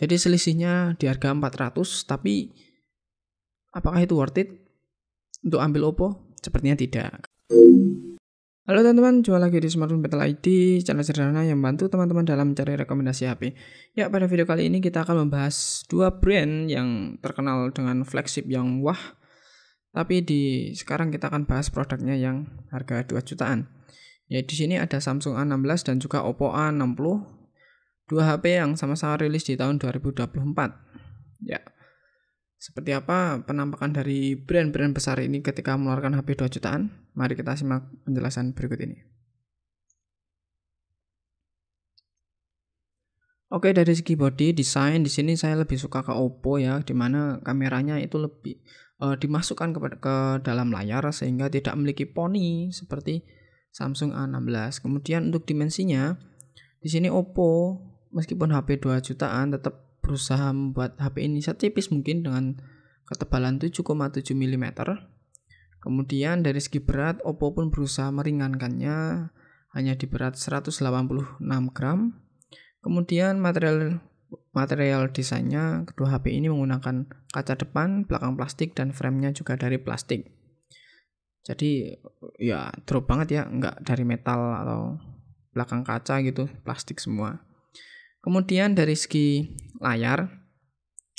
Jadi selisihnya di harga 400, tapi apakah itu worth it untuk ambil Oppo? Sepertinya tidak. Halo teman-teman, jumpa lagi di Smartphone Battle ID, channel sederhana yang membantu teman-teman dalam mencari rekomendasi HP. Ya, pada video kali ini kita akan membahas dua brand yang terkenal dengan flagship yang wah. Tapi sekarang kita akan bahas produknya yang harga 2 jutaan. Ya, di sini ada Samsung A16 dan juga Oppo A60. Dua HP yang sama-sama rilis di tahun 2024. Ya. Seperti apa penampakan dari brand-brand besar ini ketika mengeluarkan HP 2 jutaan? Mari kita simak penjelasan berikut ini. Oke, dari segi body design di sini saya lebih suka ke Oppo ya, dimana kameranya itu lebih dimasukkan ke dalam layar sehingga tidak memiliki poni seperti Samsung A16. Kemudian untuk dimensinya di sini Oppo meskipun HP 2 jutaan tetap berusaha membuat HP ini setipis mungkin dengan ketebalan 7,7 mm. Kemudian dari segi berat, Oppo pun berusaha meringankannya hanya di berat 186 gram. Kemudian material desainnya, kedua HP ini menggunakan kaca depan, belakang plastik, dan framenya juga dari plastik. Jadi ya drop banget ya, nggak dari metal atau belakang kaca gitu, plastik semua. Kemudian dari segi layar,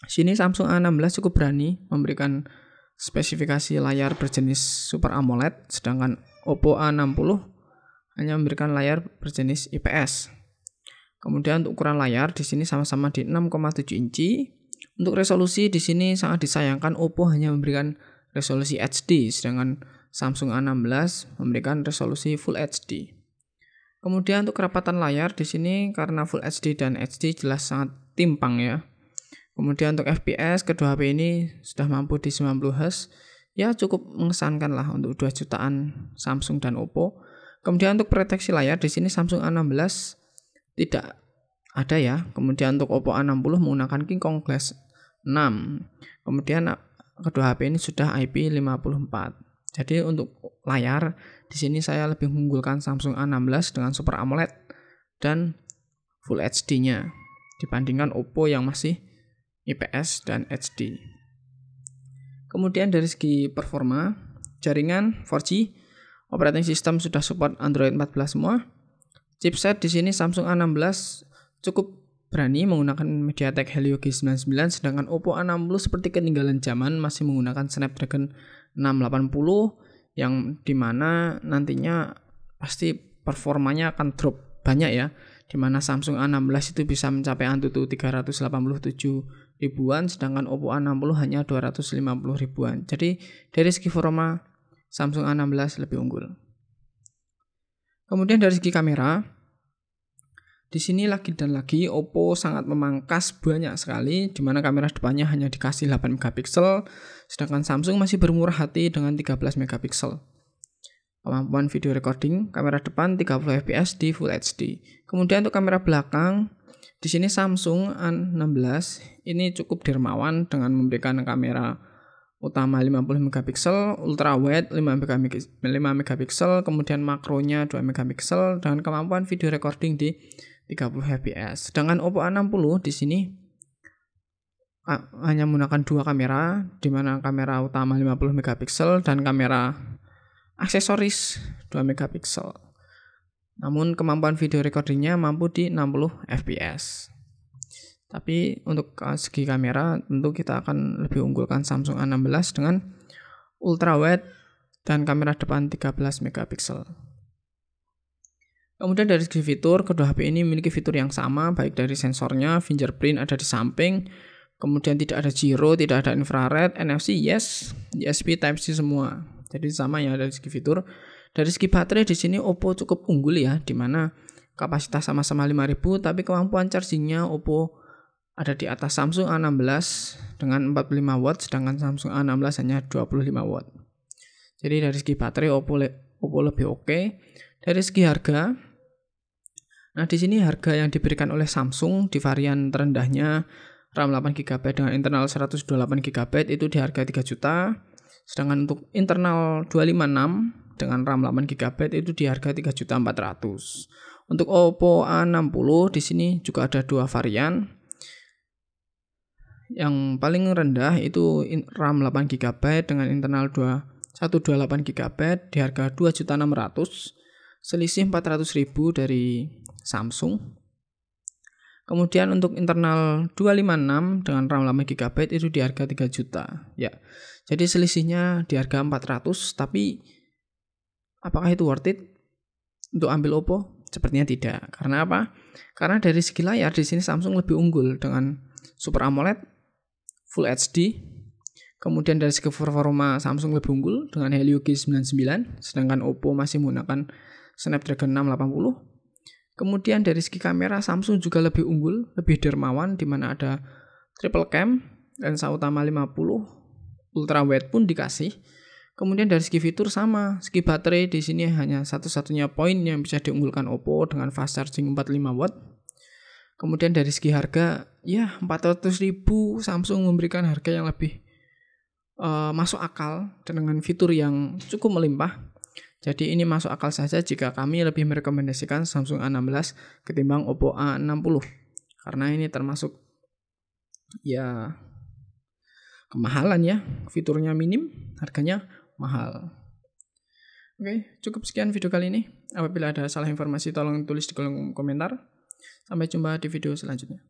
sini Samsung A16 cukup berani memberikan spesifikasi layar berjenis Super AMOLED, sedangkan Oppo A60 hanya memberikan layar berjenis IPS. Kemudian untuk ukuran layar di sini sama-sama di 6,7 inci. Untuk resolusi di sini sangat disayangkan Oppo hanya memberikan resolusi HD, sedangkan Samsung A16 memberikan resolusi Full HD. Kemudian untuk kerapatan layar di sini karena Full HD dan HD jelas sangat timpang ya. Kemudian untuk FPS kedua HP ini sudah mampu di 90 Hz. Ya cukup mengesankan lah untuk 2 jutaan Samsung dan Oppo. Kemudian untuk proteksi layar di sini Samsung A16 tidak ada ya. Kemudian untuk Oppo A60 menggunakan King Kong Glass 6. Kemudian kedua HP ini sudah IP54. Jadi untuk layar di sini saya lebih mengunggulkan Samsung A16 dengan Super AMOLED dan Full HD-nya dibandingkan Oppo yang masih IPS dan HD. Kemudian dari segi performa, jaringan 4G, operating system sudah support Android 14 semua. Chipset di sini Samsung A16 cukup berani menggunakan MediaTek Helio G99, sedangkan Oppo A60 seperti ketinggalan zaman masih menggunakan Snapdragon 680 yang dimana nantinya pasti performanya akan drop banyak ya, dimana Samsung A16 itu bisa mencapai Antutu 387 ribuan, sedangkan Oppo A60 hanya 250 ribuan. Jadi dari segi performa Samsung A16 lebih unggul. Kemudian dari segi kamera, di sini lagi dan lagi Oppo sangat memangkas banyak sekali, di mana kamera depannya hanya dikasih 8 megapiksel, sedangkan Samsung masih bermurah hati dengan 13 megapiksel. Kemampuan video recording, kamera depan 30 fps di Full HD. Kemudian untuk kamera belakang, di sini Samsung A16 ini cukup dermawan dengan memberikan kamera utama 50 megapiksel, ultra wide 5 megapiksel, kemudian makronya 2 megapiksel dengan kemampuan video recording di 30 fps. Sedangkan Oppo A60 di sini hanya menggunakan dua kamera, di mana kamera utama 50 megapiksel dan kamera aksesoris 2 megapiksel. Namun kemampuan video recordingnya mampu di 60 fps. Tapi untuk segi kamera tentu kita akan lebih unggulkan Samsung A16 dengan ultra wide dan kamera depan 13 megapiksel. Kemudian dari segi fitur, kedua HP ini memiliki fitur yang sama, baik dari sensornya, fingerprint ada di samping, kemudian tidak ada gyro, tidak ada infrared, NFC yes, USB Type-C semua. Jadi sama ya dari segi fitur. Dari segi baterai di sini Oppo cukup unggul ya, di mana kapasitas sama-sama 5000, tapi kemampuan chargingnya Oppo ada di atas Samsung A16 dengan 45 watt, sedangkan Samsung A16 hanya 25 watt. Jadi dari segi baterai Oppo lebih oke. Dari segi harga, nah di sini harga yang diberikan oleh Samsung di varian terendahnya RAM 8GB dengan internal 128GB itu di harga 3 juta. Sedangkan untuk internal 256 dengan RAM 8GB itu di harga 3.400.000. Untuk Oppo A60 di sini juga ada dua varian. Yang paling rendah itu RAM 8 GB dengan internal 128 GB di harga 2.600.000, selisih 400.000 dari Samsung. Kemudian untuk internal 256 dengan RAM 8 GB itu di harga 3 juta. Ya. Jadi selisihnya di harga 400, tapi apakah itu worth it untuk ambil Oppo? Sepertinya tidak. Karena apa? Karena dari segi layar di sini Samsung lebih unggul dengan Super AMOLED, Full HD. Kemudian dari segi performa Samsung lebih unggul dengan Helio G99, sedangkan Oppo masih menggunakan Snapdragon 680. Kemudian dari segi kamera Samsung juga lebih unggul, lebih dermawan, di mana ada triple cam, lensa utama 50, ultra wide pun dikasih. Kemudian dari segi fitur sama, segi baterai di sini hanya satu-satunya poin yang bisa diunggulkan Oppo dengan fast charging 45 watt. Kemudian dari segi harga, ya 400.000 Samsung memberikan harga yang lebih masuk akal dan dengan fitur yang cukup melimpah. Jadi ini masuk akal saja jika kami lebih merekomendasikan Samsung A16 ketimbang Oppo A60. Karena ini termasuk ya kemahalan ya, fiturnya minim, harganya mahal. Oke, cukup sekian video kali ini. Apabila ada salah informasi tolong tulis di kolom komentar. Sampai jumpa di video selanjutnya.